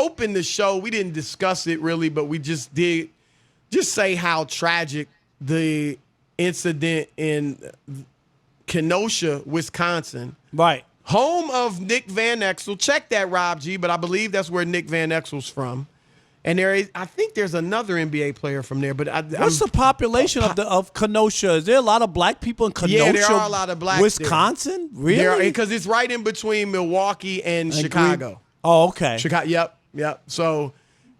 opened the show, we didn't discuss it really, but we just did say how tragic the incident in Kenosha, Wisconsin. Right. Home of Nick Van Exel. Check that, Rob G, but I believe that's where Nick Van Exel's from. And I think there's another NBA player from there. But what's the population of Kenosha? Is there a lot of black people in Kenosha? Yeah, there are a lot of blacks Wisconsin? there. Really? Because it's right in between Milwaukee and Chicago. Oh, okay. Chicago. Yep. So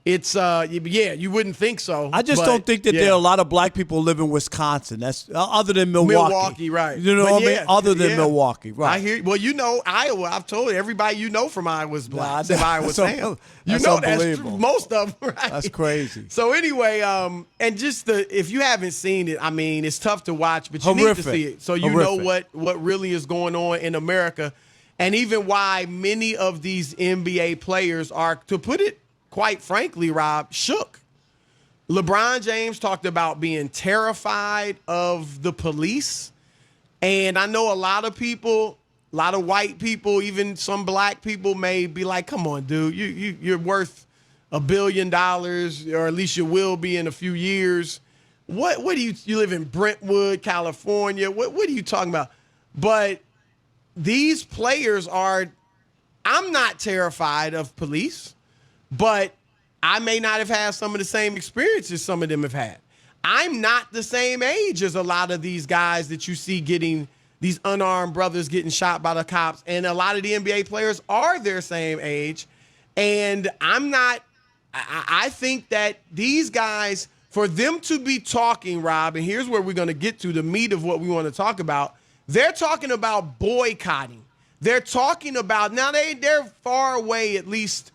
it's you wouldn't think so. I just don't think that there are a lot of black people who live in Wisconsin. That's other than Milwaukee. Milwaukee, right? You know what I mean? Other than Milwaukee, right? I hear. Well, Iowa. I've told everybody from Iowa's black. Iowa's fan. That's unbelievable. Most of them, right? That's crazy. So anyway, and just if you haven't seen it, I mean, it's tough to watch, but you need to see it so you know what really is going on in America, and even why many of these NBA players are, to put it quite frankly, Rob, shook. LeBron James talked about being terrified of the police. And I know a lot of people, a lot of white people, even some black people may be like, come on, dude, you're worth $1 billion, or at least you will be in a few years. What do you live in Brentwood, California? What are you talking about? But these players I'm not terrified of police. But I may not have had some of the same experiences some of them have had. I'm not the same age as a lot of these guys that you see getting, these unarmed brothers getting shot by the cops. And a lot of the NBA players are their same age. And I think that these guys, for them to be talking, Rob, and here's where we're going to get to the meat of what we want to talk about. They're talking about boycotting. They're talking about, now they're far away, at least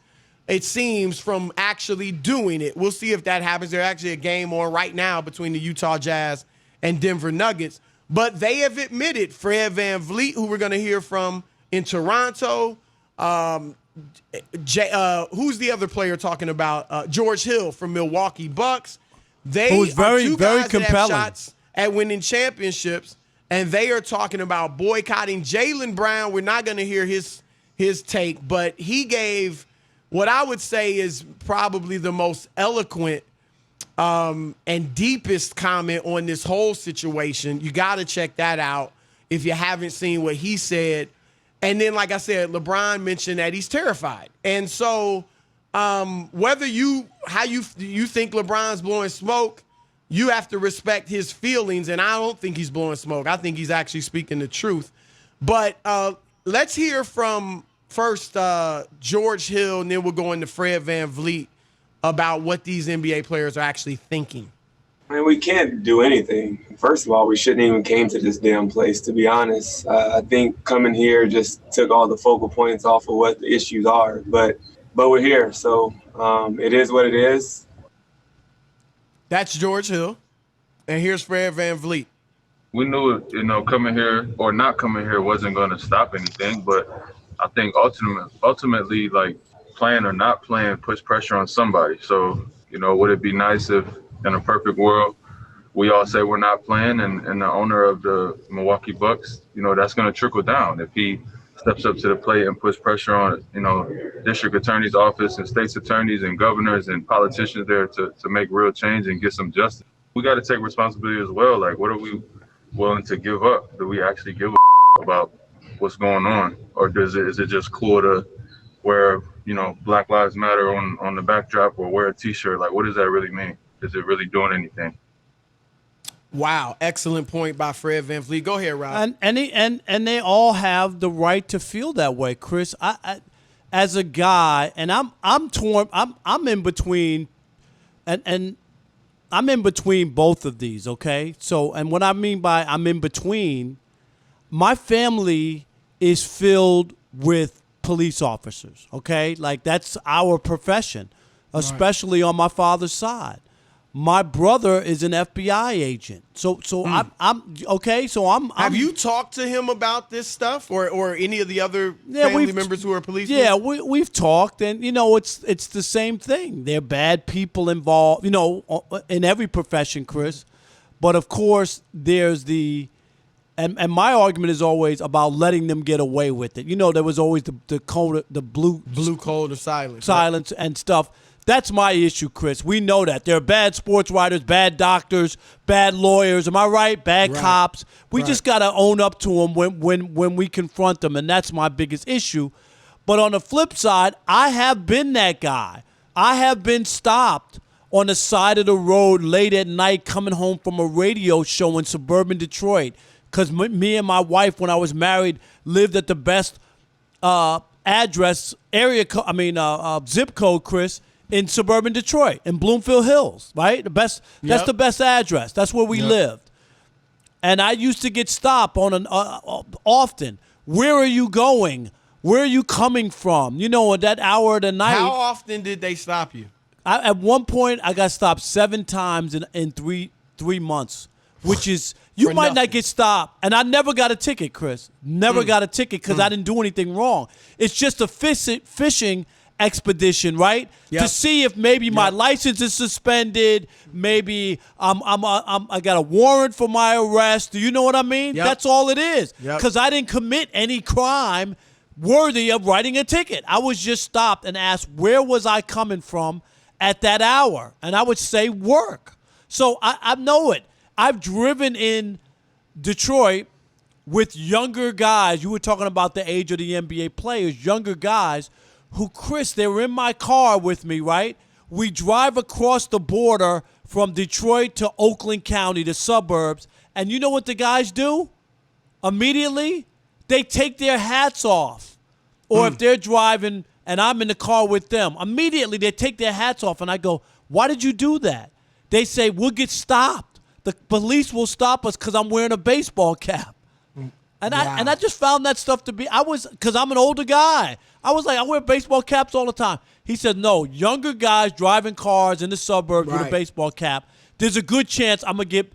it seems, from actually doing it. We'll see if that happens. There's actually a game on right now between the Utah Jazz and Denver Nuggets. But they have admitted, Fred VanVleet, who we're going to hear from in Toronto, who's the other player talking about? George Hill from Milwaukee Bucks. Who's very, very compelling. That have shots at winning championships, and they are talking about boycotting. Jaylen Brown, we're not going to hear his take, but he gave what I would say is probably the most eloquent and deepest comment on this whole situation. You got to check that out if you haven't seen what he said. And then, like I said, LeBron mentioned that he's terrified. And so whether you think LeBron's blowing smoke, you have to respect his feelings. And I don't think he's blowing smoke. I think he's actually speaking the truth. But let's hear from first George Hill, and then we'll go into Fred VanVleet about what these NBA players are actually thinking. I mean, we can't do anything. First of all, we shouldn't even came to this damn place, to be honest. I think coming here just took all the focal points off of what the issues are. But we're here, so it is what it is. That's George Hill. And here's Fred VanVleet. We knew, coming here or not coming here wasn't going to stop anything, but I think ultimately, like, playing or not playing puts pressure on somebody. So, would it be nice if in a perfect world we all say we're not playing and the owner of the Milwaukee Bucks, that's going to trickle down. If he steps up to the plate and puts pressure on, district attorney's office and state's attorneys and governors and politicians there to make real change and get some justice. We got to take responsibility as well. Like, what are we willing to give up? Do we actually give a about what's going on? Or is it just cool to wear, Black Lives Matter on the backdrop or wear a T-shirt? Like, what does that really mean? Is it really doing anything? Wow, excellent point by Fred VanVleet. Go ahead, Rob. And they all have the right to feel that way, Chris. I as a guy, and I'm torn. I'm in between, and I'm in between both of these. Okay, so and what I mean by I'm in between, my family is filled with police officers. Okay, like that's our profession, especially on my father's side. My brother is an FBI agent. So I'm okay. So I'm. Have you talked to him about this stuff or any of the other family members who are policemen? Yeah, we've talked, and it's the same thing. There are bad people involved, in every profession, Chris. But of course, there's the And my argument is always about letting them get away with it. You know, there was always the code, the blue code of silence. Silence and stuff. That's my issue, Chris. We know that. There are bad sports writers, bad doctors, bad lawyers. Am I right? Bad cops. We just got to own up to them when we confront them, and that's my biggest issue. But on the flip side, I have been that guy. I have been stopped on the side of the road late at night coming home from a radio show in suburban Detroit. Because me and my wife, when I was married, lived at the best address, zip code, Chris, in suburban Detroit, in Bloomfield Hills, right? The best. Yep. That's the best address. That's where we lived. And I used to get stopped often. Where are you going? Where are you coming from? You know, at that hour of the night. How often did they stop you? At one point, I got stopped 7 times in three months, which is... You might not get stopped. And I never got a ticket, Chris. Never got a ticket because I didn't do anything wrong. It's just a fishing expedition, right? Yep. To see if maybe my license is suspended. Maybe I got a warrant for my arrest. Do you know what I mean? Yep. That's all it is. Yep. Because I didn't commit any crime worthy of writing a ticket. I was just stopped and asked, where was I coming from at that hour? And I would say work. So I know it. I've driven in Detroit with younger guys. You were talking about the age of the NBA players, younger guys who, Chris, they were in my car with me, right? We drive across the border from Detroit to Oakland County, the suburbs, and you know what the guys do? Immediately, they take their hats off. Or if they're driving and I'm in the car with them, immediately they take their hats off, and I go, why did you do that? They say, we'll get stopped. The police will stop us because I'm wearing a baseball cap. And I just found that stuff to be, because I'm an older guy. I was like, I wear baseball caps all the time. He said, no, younger guys driving cars in the suburbs with a baseball cap, there's a good chance I'm going to get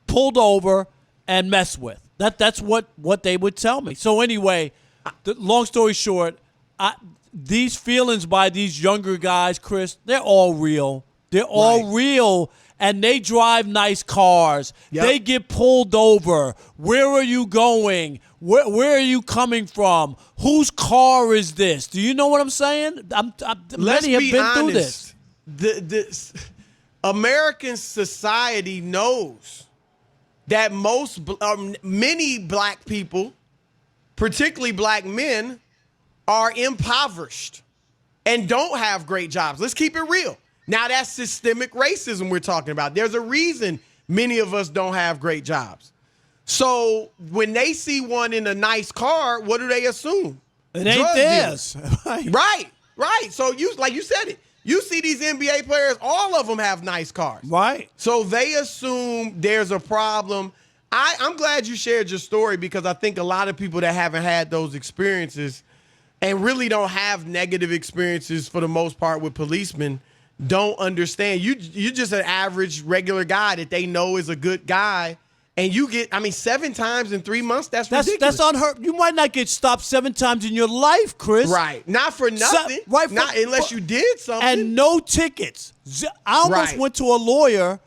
pulled over and messed with. That's what they would tell me. So anyway, long story short, these feelings by these younger guys, Chris, they're all real. They're all real. And they drive nice cars. Yep. They get pulled over. Where are you going? Where are you coming from? Whose car is this? Do you know what I'm saying? Many have been through this. The American society knows that many black people, particularly black men, are impoverished and don't have great jobs. Let's keep it real. Now, that's systemic racism we're talking about. There's a reason many of us don't have great jobs. So when they see one in a nice car, what do they assume? It ain't theirs. Right. So like you said it. You see these NBA players, all of them have nice cars. Right. So they assume there's a problem. I'm glad you shared your story because I think a lot of people that haven't had those experiences and really don't have negative experiences for the most part with policemen don't understand. You just an average regular guy that they know is a good guy, and you get 7 times in 3 months. That's ridiculous. That's unheard. You might not get stopped 7 times in your life, Chris. Right, not for nothing. Not unless you did something. And no tickets. I almost went to a lawyer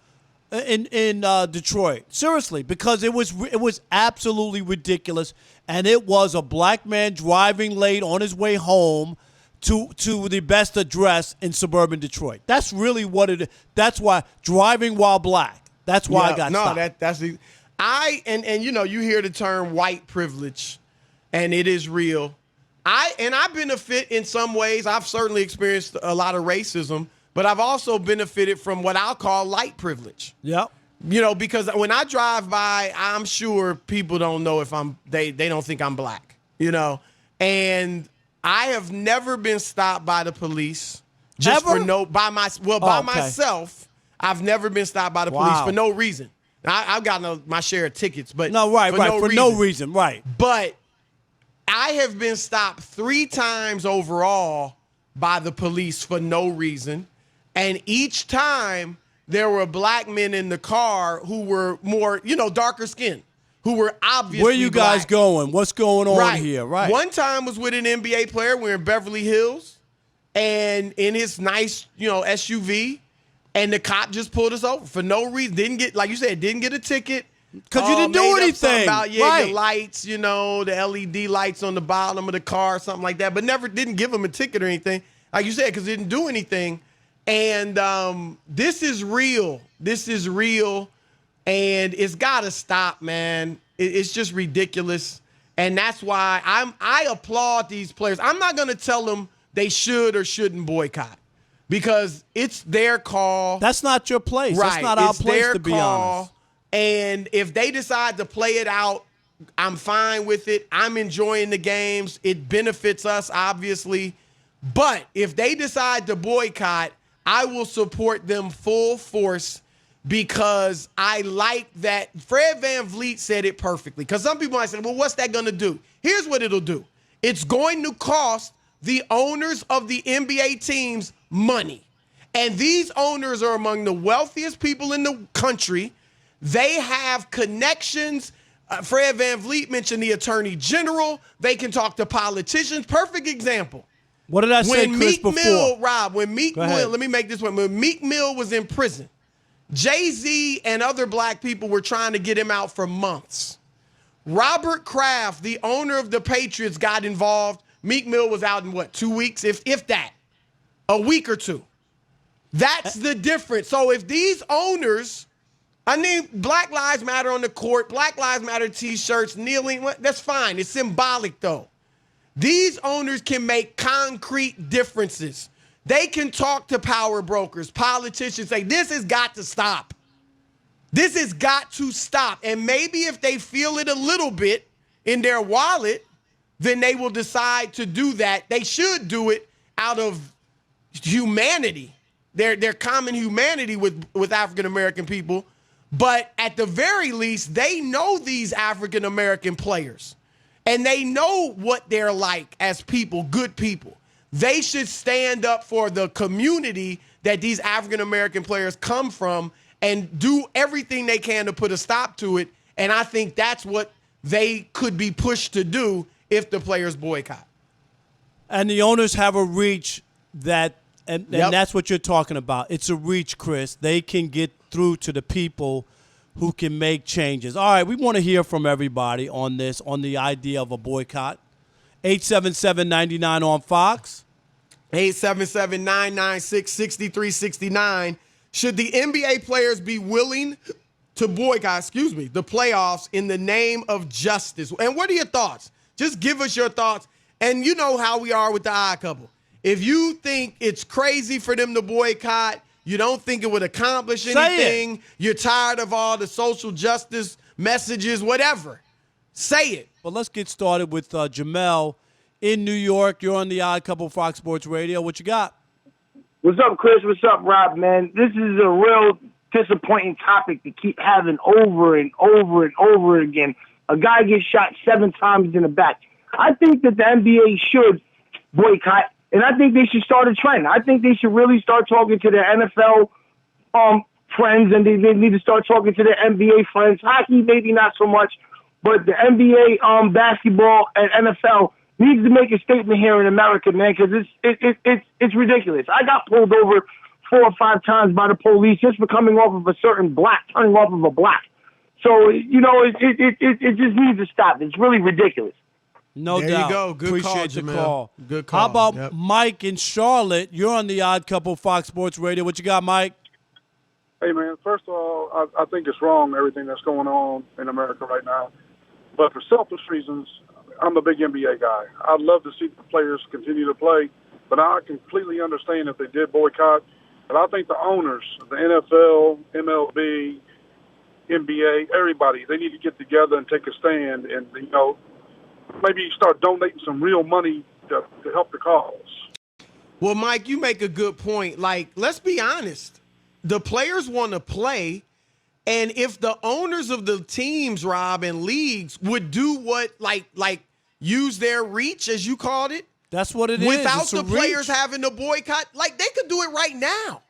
in Detroit, seriously, because it was absolutely ridiculous, and it was a black man driving late on his way home to the best address in suburban Detroit. That's really what it is. That's why driving while black. That's why I got stopped. That's you hear the term white privilege, and it is real. I benefit in some ways. I've certainly experienced a lot of racism, but I've also benefited from what I'll call light privilege. Yep. Because when I drive by, I'm sure people don't know if they don't think I'm black. And I have never been stopped by the police by myself. I've never been stopped by the police for no reason. I've gotten my share of tickets, but for no reason. Right. But I have been stopped 3 times overall by the police for no reason, and each time there were black men in the car who were more, darker skinned, who were obviously Where you guys black. going? What's going on here? Right. One time was with an NBA player. We're in Beverly Hills, and in his nice, SUV, and the cop just pulled us over for no reason. Didn't get, like you said, didn't get a ticket. Because you didn't do anything. About, right. The lights, the LED lights on the bottom of the car, something like that, but never didn't give them a ticket or anything. Like you said, because they didn't do anything. And this is real. This is real. And it's got to stop, man. It's just ridiculous. And that's why I applaud these players. I'm not going to tell them they should or shouldn't boycott because it's their call. That's not your place. Right. That's not our place, to be honest. And if they decide to play it out, I'm fine with it. I'm enjoying the games. It benefits us, obviously. But if they decide to boycott, I will support them full force because I like that. Fred VanVleet said it perfectly. Because some people might say, well, what's that going to do? Here's what it'll do. It's going to cost the owners of the NBA teams money. And these owners are among the wealthiest people in the country. They have connections. Fred VanVleet mentioned the attorney general. They can talk to politicians. Perfect example. What did I say, Chris, before? When Meek Mill, let me make this one. When Meek Mill was in prison, Jay-Z and other black people were trying to get him out for months. Robert Kraft, the owner of the Patriots, got involved. Meek Mill was out in 2 weeks, if that, a week or two. That's the difference. So if these owners, Black Lives Matter on the court, Black Lives Matter T-shirts, kneeling, that's fine. It's symbolic, though. These owners can make concrete differences. They can talk to power brokers, politicians, say, this has got to stop. This has got to stop. And maybe if they feel it a little bit in their wallet, then they will decide to do that. They should do it out of humanity, their common humanity with African-American people. But at the very least, they know these African-American players. And they know what they're like as people, good people. They should stand up for the community that these African-American players come from and do everything they can to put a stop to it. And I think that's what they could be pushed to do if the players boycott. And the owners have a reach that, and that's what you're talking about. It's a reach, Chris. They can get through to the people who can make changes. All right, we want to hear from everybody on this, on the idea of a boycott. 877-99 on Fox. 877-996-6369. Should the NBA players be willing to boycott, the playoffs in the name of justice? And what are your thoughts? Just give us your thoughts. And you know how we are with the odd couple. If you think it's crazy for them to boycott, you don't think it would accomplish anything, you're tired of all the social justice messages, whatever, say it. Well, let's get started with Jamel in New York. You're on the Odd Couple Fox Sports Radio. What you got? What's up, Chris? What's up, Rob, man? This is a real disappointing topic to keep having over and over and over again. A guy gets shot 7 times in the back. I think that the NBA should boycott. And I think they should start a trend. I think they should really start talking to their NFL friends, and they need to start talking to their NBA friends. Hockey, maybe not so much, but the NBA, basketball, and NFL needs to make a statement here in America, man, because it's ridiculous. I got pulled over 4 or 5 times by the police just for coming off of a certain black, turning off of a black. So it just needs to stop. It's really ridiculous. No doubt. There you go. Good Appreciate call, the Jamel. call. Good call. How about Mike in Charlotte? You're on the Odd Couple Fox Sports Radio. What you got, Mike? Hey, man, first of all, I think it's wrong, everything that's going on in America right now. But for selfish reasons, I'm a big NBA guy. I'd love to see the players continue to play, but I completely understand if they did boycott. But I think the owners, the NFL, MLB, NBA, everybody, they need to get together and take a stand and, maybe start donating some real money to help the cause. Well, Mike, you make a good point. Like, let's be honest. The players want to play, and if the owners of the teams, Rob, and leagues would do what, like use their reach, as you called it. That's what it is. Without the players having to boycott, like they could do it right now.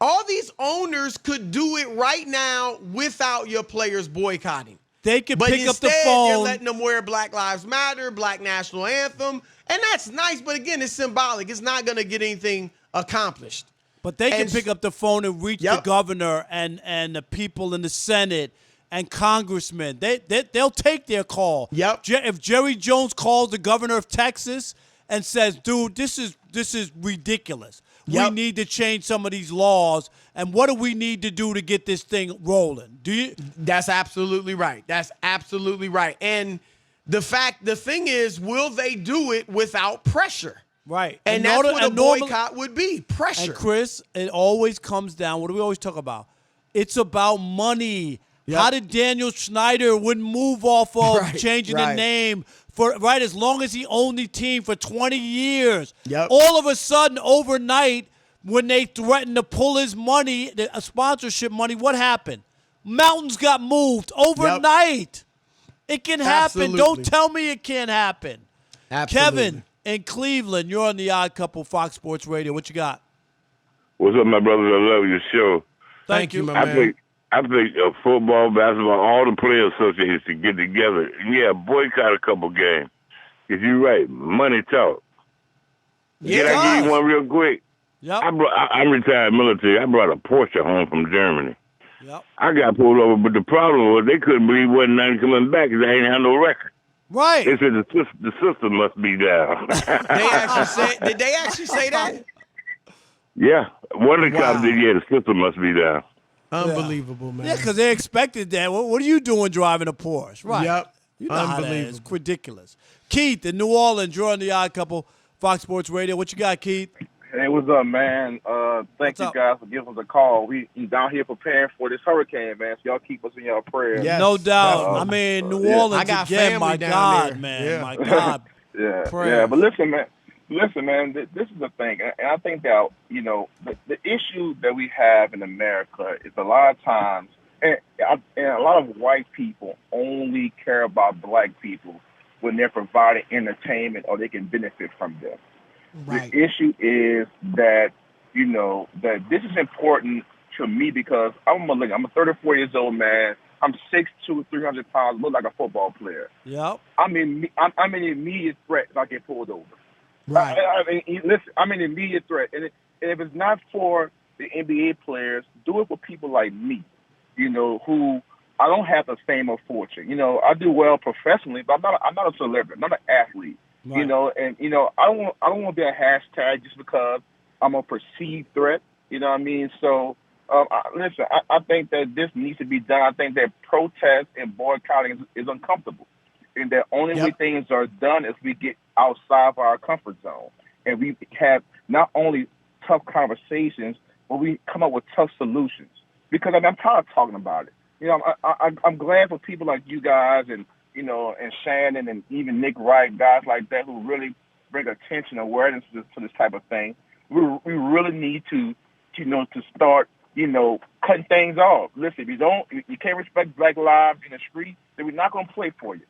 All these owners could do it right now without your players boycotting. They could pick up the phone. They're letting them wear Black Lives Matter, Black National Anthem, and that's nice. But again, it's symbolic. It's not going to get anything accomplished. But they can pick up the phone and reach the governor and the people in the Senate and congressmen. They'll take their call. Yep. If Jerry Jones calls the governor of Texas and says, "Dude, this is ridiculous. Yep. We need to change some of these laws, and what do we need to do to get this thing rolling?" That's absolutely right. That's absolutely right. And the thing is, will they do it without pressure? Right. And that's what a boycott would be, pressure. And Chris, it always comes down, what do we always talk about? It's about money. Yep. How did Daniel Snyder wouldn't move off of changing the name as long as he owned the team for 20 years? Yep. All of a sudden, overnight, when they threatened to pull his money, the sponsorship money, what happened? Mountains got moved overnight. Yep. It can happen. Absolutely. Don't tell me it can't happen. Absolutely. Kevin in Cleveland, you're on the Odd Couple Fox Sports Radio. What you got? What's up, my brothers? I love your show. Thank you, my man. I think football, basketball, all the player associations to get together. Yeah, boycott a couple games. Because you're right, money talk. Yeah, Can I give you one real quick? Yep. I'm retired military. I brought a Porsche home from Germany. Yep. I got pulled over, but the problem was they couldn't believe wasn't nothing coming back because I ain't had no record. Right. They said the system must be down. Did they actually say that? Yeah. One of the cops did, the system must be down. Unbelievable, man. Yeah, because they expected that. What are you doing driving a Porsche? Right. Yep. You know how that is. It's ridiculous. Keith in New Orleans, you're on the Odd Couple, Fox Sports Radio. What you got, Keith? Hey, what's up, man? Thank you guys for giving us a call. We down here preparing for this hurricane, man. So y'all keep us in your prayers. Yes, no doubt. New Orleans I got again. family My down God, there. man. Yeah. My God. Yeah. But listen, man. This is the thing, and I think that the issue that we have in America is a lot of times, and a lot of white people only care about black people when they're providing entertainment or they can benefit from them. Right. The issue is that, that this is important to me because I'm a 34 years old man. I'm 6'2", 300 pounds, look like a football player. Yep. I'm in immediate threat if I get pulled over. Right. Listen, I'm an immediate threat. And if it's not for the NBA players, do it for people like me, who I don't have the fame or fortune. I do well professionally, but I'm not a celebrity. I'm not an athlete. Right. I don't want to be a hashtag just because I'm a perceived threat. You know what I mean? So, listen, I think that this needs to be done. I think that protest and boycotting is uncomfortable. And the only way things are done is we get outside of our comfort zone. And we have not only tough conversations, but we come up with tough solutions. Because I'm tired of talking about it. I'm glad for people like you guys and Shannon and even Nick Wright, guys like that who really bring attention, awareness to this type of thing. We really need to start, cutting things off. Listen, if you can't respect black lives in the street, then we're not going to play for you.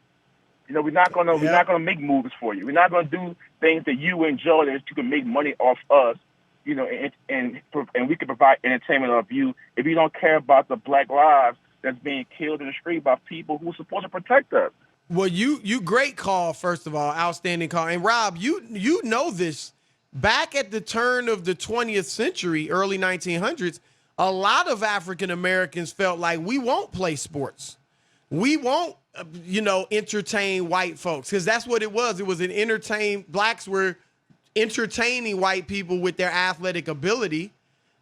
We're not going to make movies for you. We're not going to do things that you enjoy that you can make money off us. And we can provide entertainment of you if you don't care about the black lives that's being killed in the street by people who are supposed to protect us. Well, you great call, first of all, outstanding call. And Rob, you know this. Back at the turn of the 20th century, early 1900s, a lot of African Americans felt like we won't play sports. We won't, entertain white folks, because that's what it was. It was blacks were entertaining white people with their athletic ability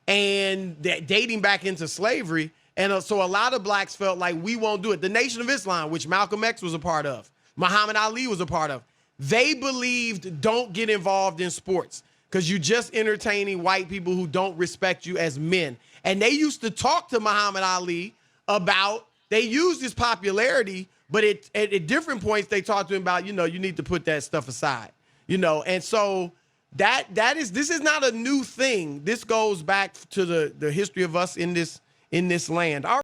and dating back into slavery. And so a lot of blacks felt like we won't do it. The Nation of Islam, which Malcolm X was a part of, Muhammad Ali was a part of, they believed don't get involved in sports because you're just entertaining white people who don't respect you as men. And they used to talk to Muhammad Ali about, they used his popularity, but at different points they talked to him about, you need to put that stuff aside, And so this is not a new thing. This goes back to the history of us in this land.